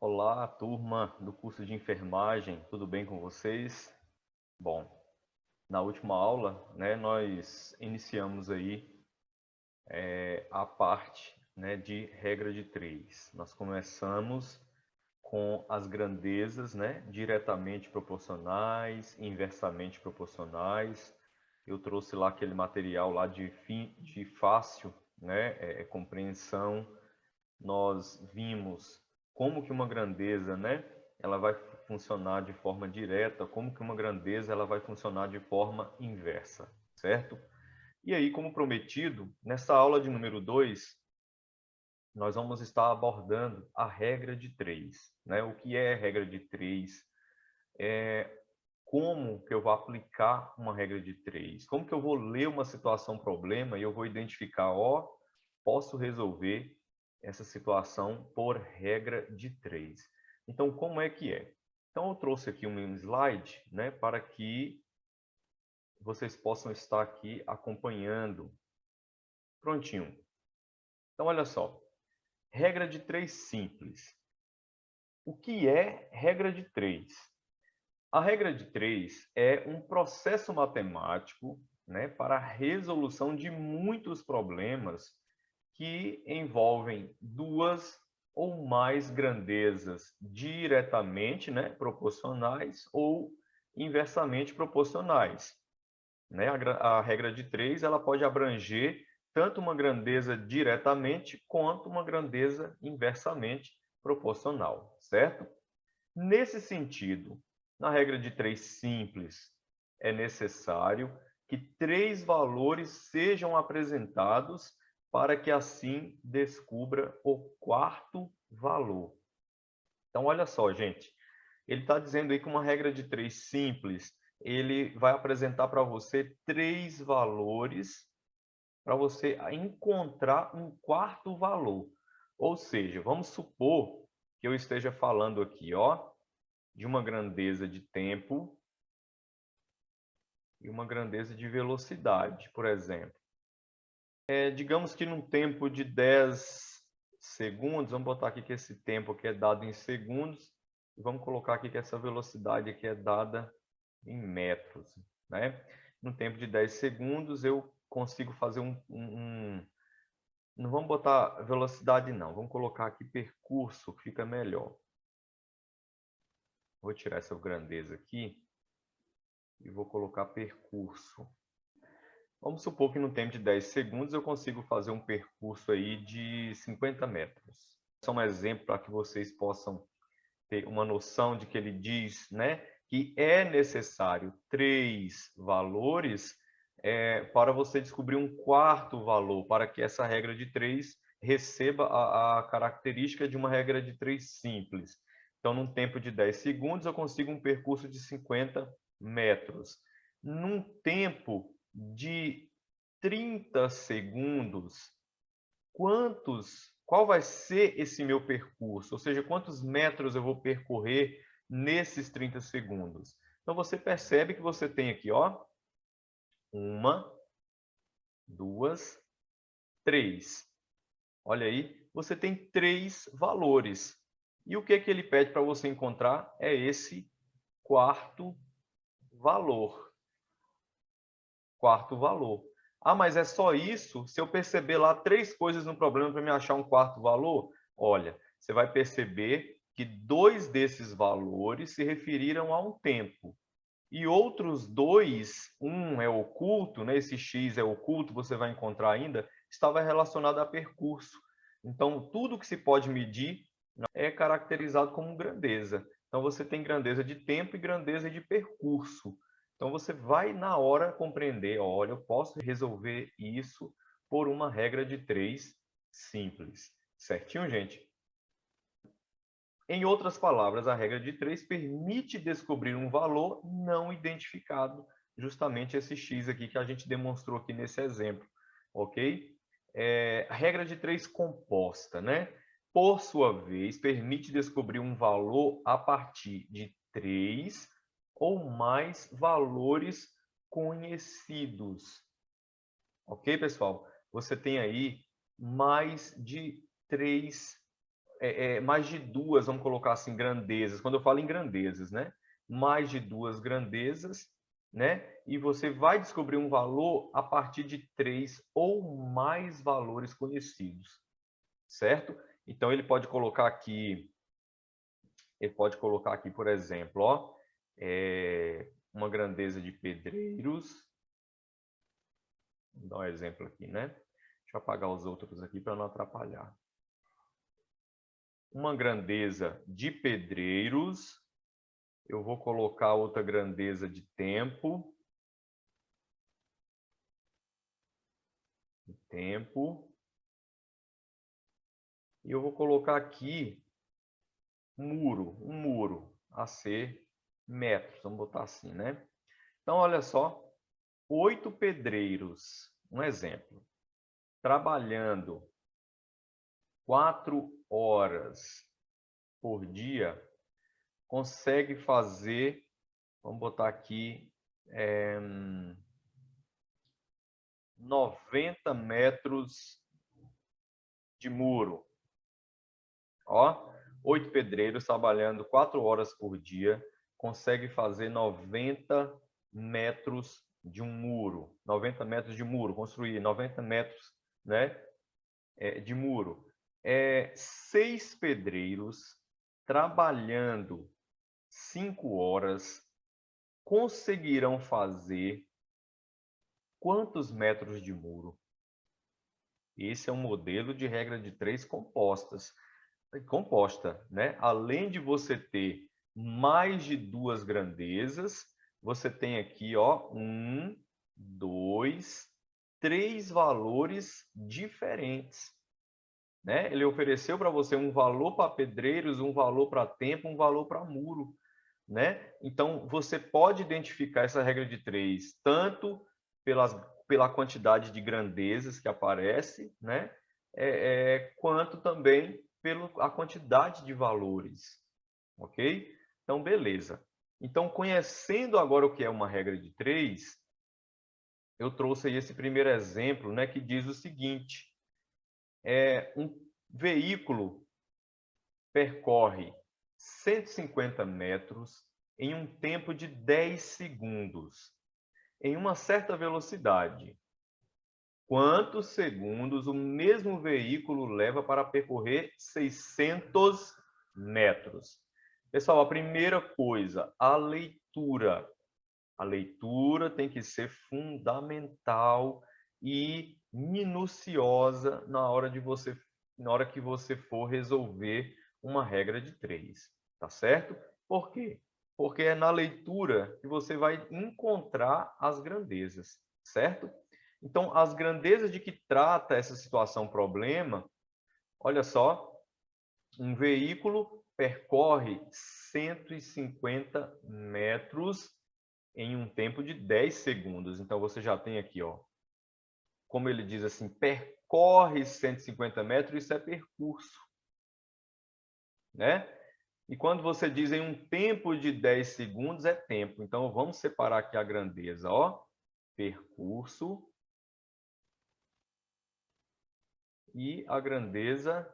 Olá, turma do curso de enfermagem, tudo bem com vocês? Bom, na última aula, nós iniciamos aí a parte, de regra de 3. Nós começamos com as grandezas, diretamente proporcionais, inversamente proporcionais. Eu trouxe lá aquele material lá de fácil, compreensão. Nós vimos como que uma grandeza, ela vai funcionar de forma direta, como que uma grandeza ela vai funcionar de forma inversa, certo? E aí, como prometido, nessa aula de número 2, nós vamos estar abordando a regra de 3. O que é a regra de 3? Como que eu vou aplicar uma regra de 3? Como que eu vou ler uma situação problema e eu vou identificar, posso resolver essa situação por regra de 3. Então, como é que é? Então, eu trouxe aqui um slide, para que vocês possam estar aqui acompanhando. Prontinho. Então, olha só. Regra de 3 simples. O que é regra de 3? A regra de 3 é um processo matemático, para a resolução de muitos problemas que envolvem duas ou mais grandezas diretamente, proporcionais ou inversamente proporcionais. A regra de 3 ela pode abranger tanto uma grandeza diretamente quanto uma grandeza inversamente proporcional, certo? Nesse sentido, na regra de 3 simples, é necessário que 3 valores sejam apresentados para que assim descubra o quarto valor. Então, olha só, gente. Ele está dizendo aí que uma regra de 3 simples, ele vai apresentar para você 3 valores para você encontrar um quarto valor. Ou seja, vamos supor que eu esteja falando aqui, de uma grandeza de tempo e uma grandeza de velocidade, por exemplo. Digamos que num tempo de 10 segundos, vamos botar aqui que esse tempo aqui é dado em segundos, e vamos colocar aqui que essa velocidade aqui é dada em metros. No tempo de 10 segundos, eu consigo fazer Não vamos botar velocidade, não. Vamos colocar aqui percurso, que fica melhor. Vou tirar essa grandeza aqui e vou colocar percurso. Vamos supor que no tempo de 10 segundos eu consigo fazer um percurso aí de 50 metros. Só um exemplo para que vocês possam ter uma noção de que ele diz, que é necessário 3 valores para você descobrir um quarto valor, para que essa regra de 3 receba a característica de uma regra de 3 simples. Então, num tempo de 10 segundos, eu consigo um percurso de 50 metros. Num tempo de 30 segundos, qual vai ser esse meu percurso? Ou seja, quantos metros eu vou percorrer nesses 30 segundos? Então, você percebe que você tem aqui, 1, 2, 3. Olha aí, você tem 3 valores. E o que que ele pede para você encontrar? É esse quarto valor. Quarto valor. Ah, mas é só isso? Se eu perceber lá 3 coisas no problema para me achar um quarto valor? Olha, você vai perceber que 2 desses valores se referiram a um tempo. E outros 2, um é oculto, esse x é oculto, você vai encontrar ainda, estava relacionado a percurso. Então, tudo que se pode medir é caracterizado como grandeza. Então, você tem grandeza de tempo e grandeza de percurso. Então, você vai na hora compreender, olha, eu posso resolver isso por uma regra de 3 simples. Certinho, gente? Em outras palavras, a regra de 3 permite descobrir um valor não identificado, justamente esse x aqui que a gente demonstrou aqui nesse exemplo, ok? A regra de 3 composta, por sua vez, permite descobrir um valor a partir de 3 ou mais valores conhecidos. Ok, pessoal? Você tem aí mais de 3 mais de duas, vamos colocar assim, grandezas. Quando eu falo em grandezas, né? Mais de duas grandezas, né? E você vai descobrir um valor a partir de 3 ou mais valores conhecidos, certo? Então ele pode colocar aqui, por exemplo, ó, uma grandeza de pedreiros. Vou dar um exemplo aqui, né? Deixa eu apagar os outros aqui para não atrapalhar. Uma grandeza de pedreiros. Eu vou colocar outra grandeza de tempo. E eu vou colocar aqui um muro a ser metros. Vamos botar assim, né? Então, olha só, 8 pedreiros, um exemplo, trabalhando 4 horas por dia, consegue fazer, vamos botar aqui, 90 metros de muro. Ó, 8 pedreiros trabalhando 4 horas por dia, consegue fazer 90 metros de um muro. 90 metros de muro, construir 90 metros, né, de muro. 6 pedreiros trabalhando 5 horas conseguirão fazer quantos metros de muro? Esse é um modelo de regra de 3 composta, né? Além de você ter mais de duas grandezas, você tem aqui, ó, 1, 2, 3 valores diferentes, né? Ele ofereceu para você um valor para pedreiros, um valor para tempo, um valor para muro, né? Então, você pode identificar essa regra de 3 tanto pela quantidade de grandezas que aparece, né? Quanto também pela quantidade de valores, ok? Então, beleza. Então, conhecendo agora o que é uma regra de 3, eu trouxe aí esse primeiro exemplo, né, que diz o seguinte: um veículo percorre 150 metros em um tempo de 10 segundos, em uma certa velocidade. Quantos segundos o mesmo veículo leva para percorrer 600 metros? Pessoal, a primeira coisa, a leitura. A leitura tem que ser fundamental e minuciosa na hora que você for resolver uma regra de 3, tá certo? Por quê? Porque é na leitura que você vai encontrar as grandezas, certo? Então, as grandezas de que trata essa situação problema, olha só, um veículo percorre 150 metros em um tempo de 10 segundos. Então, você já tem aqui, ó, como ele diz assim, percorre 150 metros, isso é percurso, né? E quando você diz em um tempo de 10 segundos, é tempo. Então, vamos separar aqui a grandeza, ó, percurso e a grandeza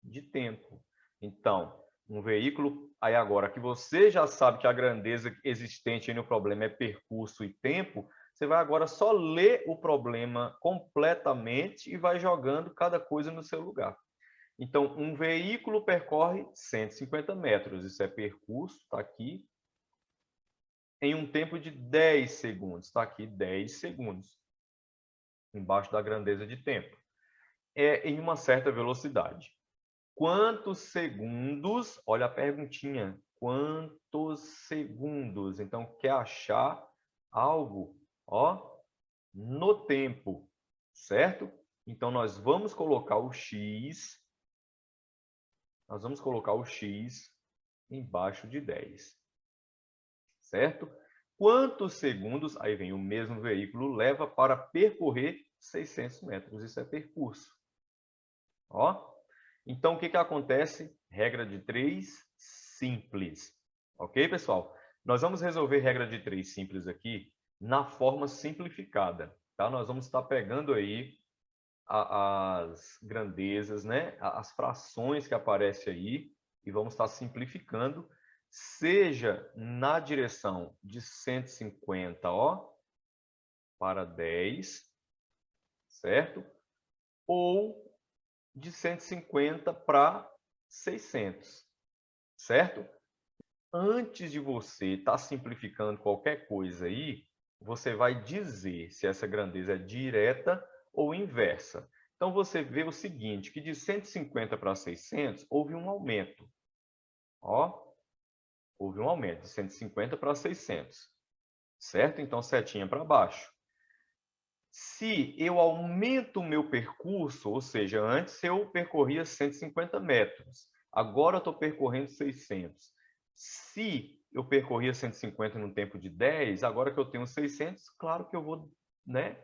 de tempo. Então, um veículo, aí agora que você já sabe que a grandeza existente no problema é percurso e tempo, você vai agora só ler o problema completamente e vai jogando cada coisa no seu lugar. Então, um veículo percorre 150 metros, isso é percurso, está aqui, em um tempo de 10 segundos, está aqui 10 segundos, embaixo da grandeza de tempo. É em uma certa velocidade. Quantos segundos? Olha a perguntinha. Quantos segundos? Então, quer achar algo, ó, no tempo, certo? Então, nós vamos colocar o x, embaixo de 10, certo? Quantos segundos, aí vem o mesmo veículo, leva para percorrer 600 metros? Isso é percurso. Ó, então, o que acontece? Regra de 3 simples. Ok, pessoal? Nós vamos resolver regra de 3 simples aqui na forma simplificada. Tá? Nós vamos estar pegando aí as grandezas, né? As frações que aparecem aí, e vamos estar simplificando, seja na direção de 150, ó, para 10, certo? Ou de 150 para 600, certo? Antes de você estar simplificando qualquer coisa aí, você vai dizer se essa grandeza é direta ou inversa. Então, você vê o seguinte, que de 150 para 600, houve um aumento. Ó, houve um aumento de 150 para 600, certo? Então, setinha para baixo. Se eu aumento o meu percurso, ou seja, antes eu percorria 150 metros, agora eu estou percorrendo 600. Se eu percorria 150 no tempo de 10, agora que eu tenho 600, claro que eu vou, né,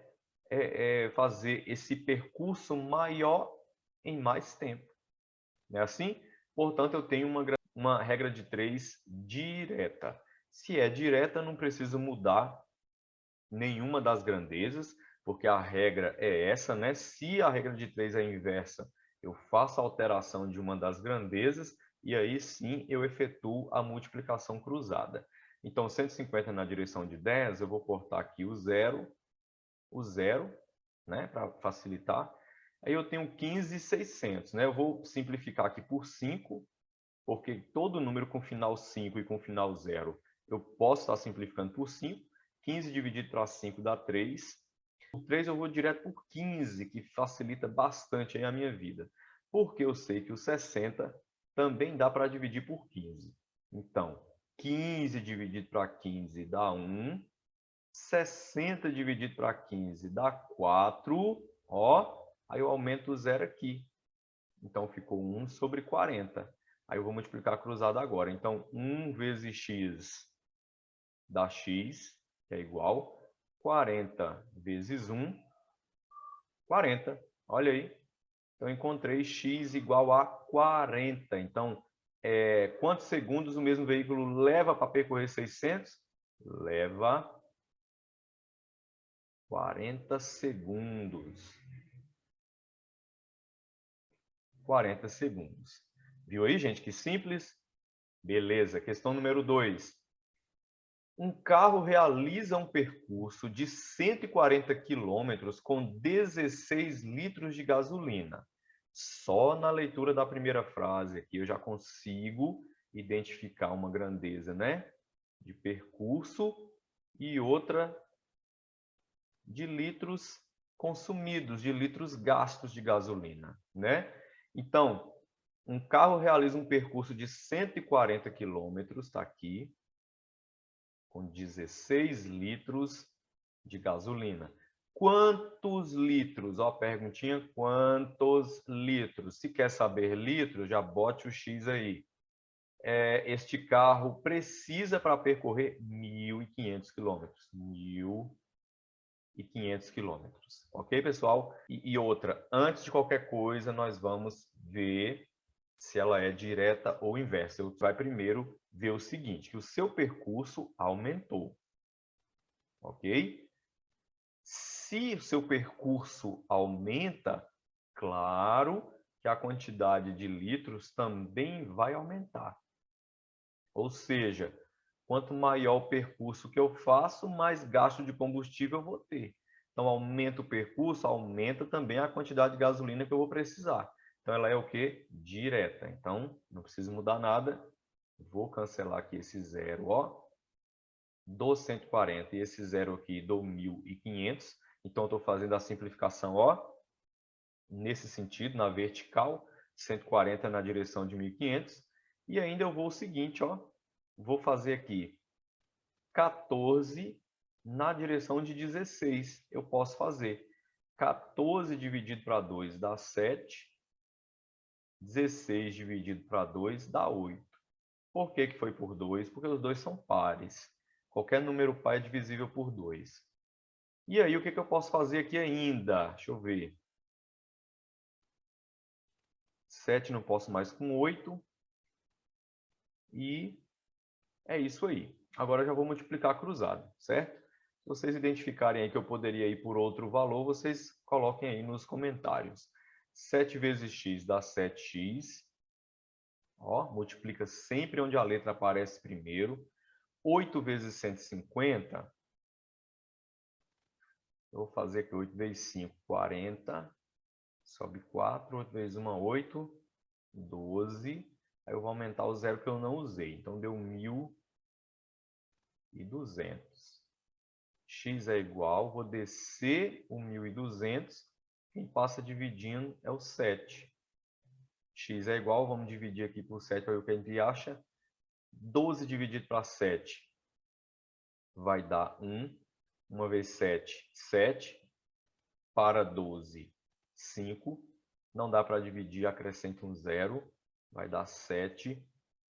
fazer esse percurso maior em mais tempo. Não é assim? Portanto, eu tenho uma regra de 3 direta. Se é direta, não preciso mudar nenhuma das grandezas, porque a regra é essa, né? Se a regra de 3 é inversa, eu faço a alteração de uma das grandezas e aí sim eu efetuo a multiplicação cruzada. Então, 150 na direção de 10, eu vou cortar aqui o zero, né? Para facilitar. Aí eu tenho 15,600, né? Eu vou simplificar aqui por 5, porque todo número com final 5 e com final 0, eu posso estar simplificando por 5. 15 dividido para 5 dá 3. Por 3 eu vou direto por 15, que facilita bastante aí a minha vida. Porque eu sei que o 60 também dá para dividir por 15. Então, 15 dividido para 15 dá 1. 60 dividido para 15 dá 4. Ó, aí eu aumento o zero aqui. Então, ficou 1 sobre 40. Aí eu vou multiplicar cruzado agora. Então, 1 vezes x dá x, que é igual 40 vezes 1, 40. Olha aí. Então, encontrei x igual a 40. Então, quantos segundos o mesmo veículo leva para percorrer 600? Leva 40 segundos. 40 segundos. Viu aí, gente? Que simples. Beleza. Questão número 2. Um carro realiza um percurso de 140 quilômetros com 16 litros de gasolina. Só na leitura da primeira frase aqui eu já consigo identificar uma grandeza, né? De percurso e outra de litros consumidos, de litros gastos de gasolina, né? Então, um carro realiza um percurso de 140 quilômetros, está aqui, com 16 litros de gasolina. Quantos litros? Ó, perguntinha, quantos litros? Se quer saber litros, já bote o X aí. Este carro precisa para percorrer 1.500 quilômetros. 1.500 quilômetros. Ok, pessoal? E outra, antes de qualquer coisa, nós vamos ver se ela é direta ou inversa. Você vai primeiro ver o seguinte, que o seu percurso aumentou. Ok? Se o seu percurso aumenta, claro que a quantidade de litros também vai aumentar. Ou seja, quanto maior o percurso que eu faço, mais gasto de combustível eu vou ter. Então, aumenta o percurso, aumenta também a quantidade de gasolina que eu vou precisar. Então, ela é o quê? Direta. Então, não preciso mudar nada. Vou cancelar aqui esse zero, ó. Dou 140 e esse zero aqui dou 1.500. Então, estou fazendo a simplificação, ó, nesse sentido, na vertical, 140 na direção de 1.500. E ainda eu vou o seguinte, ó, vou fazer aqui 14 na direção de 16. Eu posso fazer 14 dividido para 2 dá 7. 16 dividido para 2 dá 8. Por que foi por 2? Porque os dois são pares. Qualquer número par é divisível por 2. E aí, o que eu posso fazer aqui ainda? Deixa eu ver. 7 não posso mais com 8. E é isso aí. Agora eu já vou multiplicar cruzado, certo? vocês identificarem aí que eu poderia ir por outro valor, vocês coloquem aí nos comentários. 7 vezes x dá 7x. Ó, multiplica sempre onde a letra aparece primeiro. 8 vezes 150. Eu vou fazer aqui 8 vezes 5, 40. Sobe 4. 8 vezes 1, 8. 12. Aí eu vou aumentar o zero que eu não usei. Então, deu 1.200. X é igual, vou descer o 1.200. Quem passa dividindo é o 7. X é igual, vamos dividir aqui por 7 para ver o que a gente acha. 12 dividido para 7 vai dar 1. 1 vezes 7, 7. Para 12, 5. Não dá para dividir, acrescenta um zero. Vai dar 7.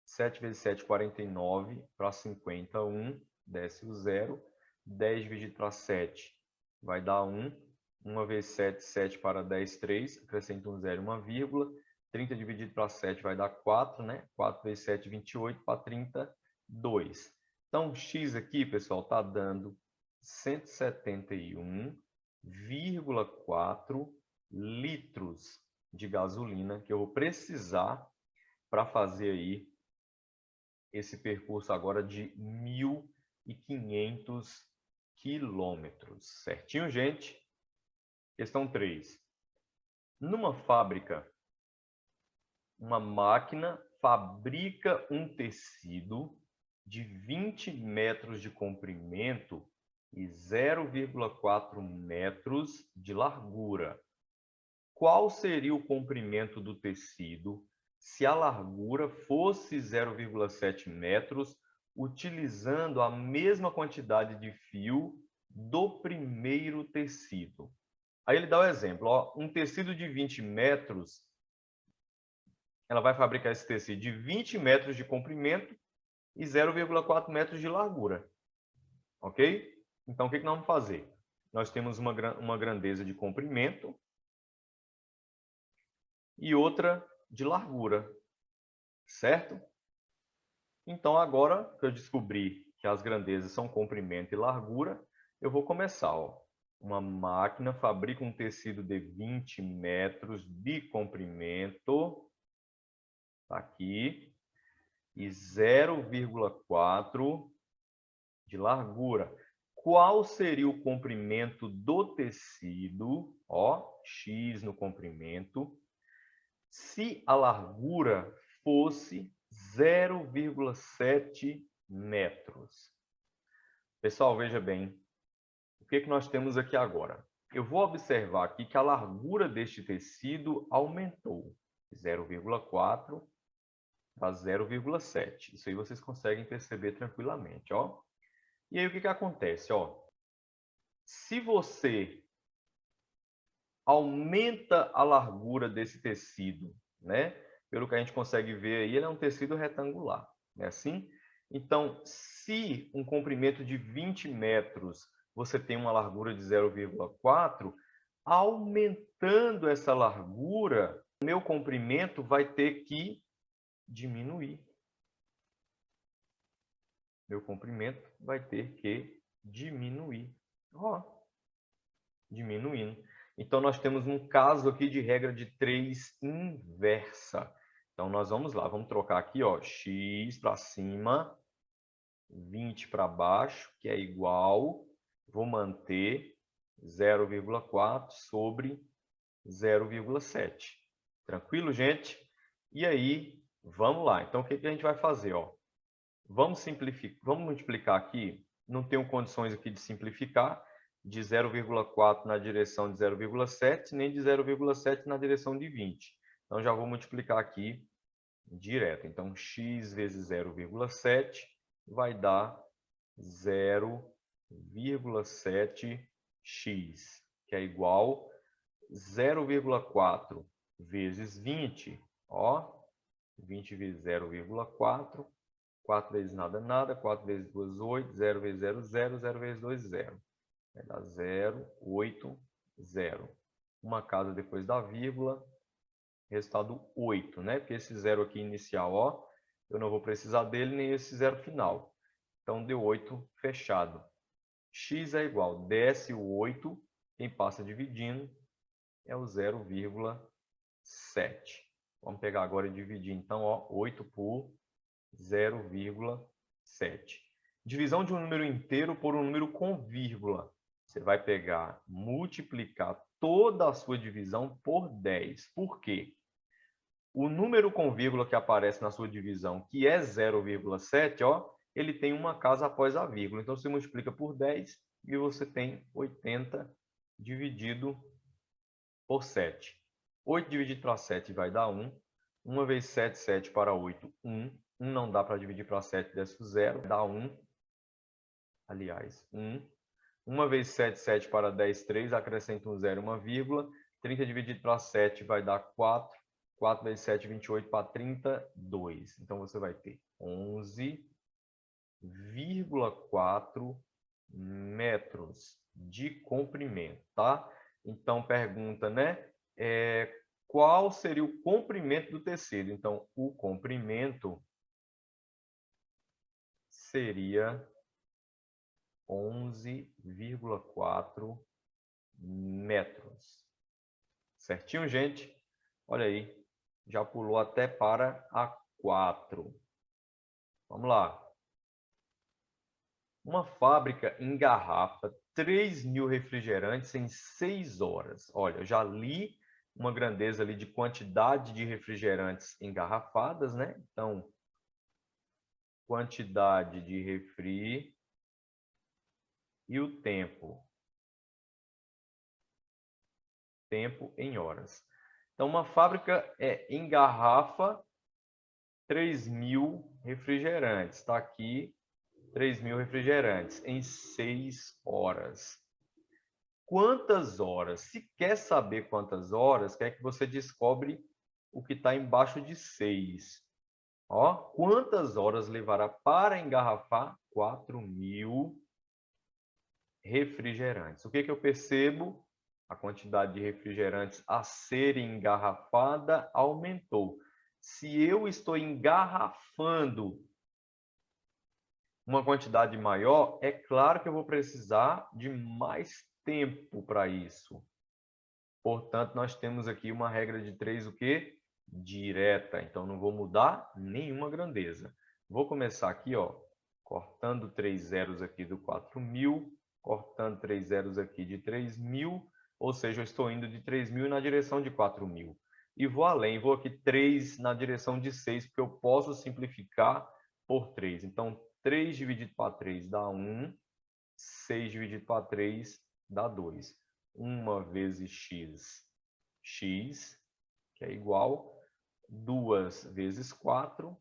7 vezes 7, 49. Para 50, 1. Desce o zero. 10 dividido para 7 vai dar 1. 1 vezes 7, 7 para 10, 3. Acrescenta um zero, uma vírgula. 30 dividido para 7 vai dar 4, né? 4 vezes 7, 28. Para 30, 2. Então, x aqui, pessoal, está dando 171,4 litros de gasolina que eu vou precisar para fazer aí esse percurso agora de 1.500 quilômetros. Certinho, gente? Questão 3. Numa fábrica, uma máquina fabrica um tecido de 20 metros de comprimento e 0,4 metros de largura. Qual seria o comprimento do tecido se a largura fosse 0,7 metros, utilizando a mesma quantidade de fio do primeiro tecido? Aí ele dá o exemplo, ó, um tecido de 20 metros, ela vai fabricar esse tecido de 20 metros de comprimento e 0,4 metros de largura. Ok? Então, o que nós vamos fazer? Nós temos uma grandeza de comprimento e outra de largura, certo? Então, agora que eu descobri que as grandezas são comprimento e largura, eu vou começar. Ó. Uma máquina fabrica um tecido de 20 metros de comprimento, tá aqui, e 0,4 de largura. Qual seria o comprimento do tecido? Ó, x no comprimento. Se a largura fosse 0,7 metros. Pessoal, veja bem, o que nós temos aqui agora? Eu vou observar aqui que a largura deste tecido aumentou. 0,4 para 0,7. Isso aí vocês conseguem perceber tranquilamente. Ó. E aí o que acontece? Ó? Se você aumenta a largura desse tecido, né? Pelo que a gente consegue ver aí, ele é um tecido retangular, não é assim? Então, se um comprimento de 20 metros você tem uma largura de 0,4, aumentando essa largura, o meu comprimento vai ter que diminuir. Meu comprimento vai ter que diminuir. Ó, diminuindo. Então, nós temos um caso aqui de regra de 3 inversa. Então, nós vamos lá. Vamos trocar aqui, ó, x para cima, 20 para baixo, que é igual. Vou manter 0,4 sobre 0,7. Tranquilo, gente? E aí, vamos lá. Então, o que a gente vai fazer? Ó? Vamos simplificar, vamos multiplicar aqui. Não tenho condições aqui de simplificar de 0,4 na direção de 0,7, nem de 0,7 na direção de 20. Então, já vou multiplicar aqui direto. Então, x vezes 0,7 vai dar 0,7x, que é igual 0,4 vezes 20. Ó, 20 vezes 0,4. 4 vezes nada, nada. 4 vezes 2, 8. 0 vezes 0, 0. 0 vezes 2, 0. Vai dar 0, 8, 0. Uma casa depois da vírgula. Resultado 8, né? Porque esse 0 aqui inicial, ó, eu não vou precisar dele, nem esse 0 final. Então, deu 8 fechado. x é igual, desce o 8, quem passa dividindo é o 0,7. Vamos pegar agora e dividir, então, ó, 8 por 0,7. Divisão de um número inteiro por um número com vírgula. Você vai pegar, multiplicar toda a sua divisão por 10. Por quê? O número com vírgula que aparece na sua divisão, que é 0,7, ó, ele tem uma casa após a vírgula. Então, você multiplica por 10 e você tem 80 dividido por 7. 8 dividido para 7 vai dar 1. 1 vezes 7, 7 para 8, 1. 1 não dá para dividir para 7, desce o 0, dá 1. Aliás, 1. 1 vezes 7, 7 para 10, 3, acrescenta um 0, uma vírgula. 30 dividido para 7 vai dar 4. 4 vezes 7, 28 para 32. Então, você vai ter 11,4 metros de comprimento, tá? Então, pergunta, né? Qual seria o comprimento do tecido? Então, o comprimento seria 11,4 metros. Certinho, gente? Olha aí, já pulou até para a 4. Vamos lá. Uma fábrica engarrafa 3.000 refrigerantes em 6 horas. Olha, eu já li uma grandeza ali de quantidade de refrigerantes engarrafadas, né? Então, quantidade de refri e o tempo. Tempo em horas. Então, uma fábrica engarrafa 3.000 refrigerantes. Está aqui 3.000 refrigerantes em 6 horas. Quantas horas? Se quer saber quantas horas, quer que você descobre o que está embaixo de 6. Ó, quantas horas levará para engarrafar 4.000 refrigerantes? O que eu percebo? A quantidade de refrigerantes a serem engarrafada aumentou. Se eu estou engarrafando uma quantidade maior, é claro que eu vou precisar de mais tempo para isso. Portanto, nós temos aqui uma regra de 3, o quê? Direta. Então, não vou mudar nenhuma grandeza. Vou começar aqui, ó, cortando 3 zeros aqui do 4.000, cortando 3 zeros aqui de 3.000, ou seja, eu estou indo de 3.000 na direção de 4.000. E vou além, vou aqui 3 na direção de 6, porque eu posso simplificar por 3. Então, 3 dividido para 3 dá 1, 6 dividido para 3 dá 2. 1 vezes x, x, que é igual, 2 vezes 4,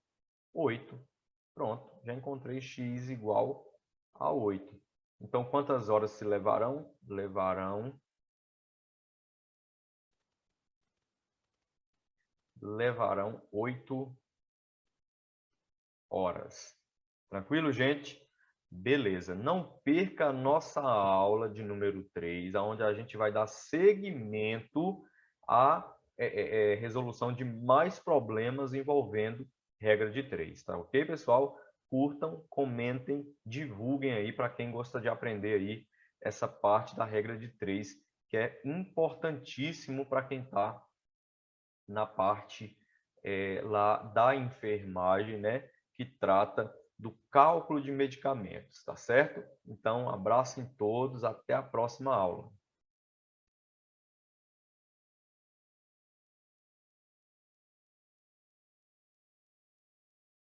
8. Pronto, já encontrei x igual a 8. Então, quantas horas se levarão? Levarão 8 horas. Tranquilo, gente? Beleza. Não perca a nossa aula de número 3, onde a gente vai dar seguimento à resolução de mais problemas envolvendo regra de 3. Tá ok, pessoal? Curtam, comentem, divulguem aí para quem gosta de aprender aí essa parte da regra de 3, que é importantíssimo para quem está na parte lá da enfermagem, né, que trata do cálculo de medicamentos, tá certo? Então, abraço em todos, até a próxima aula.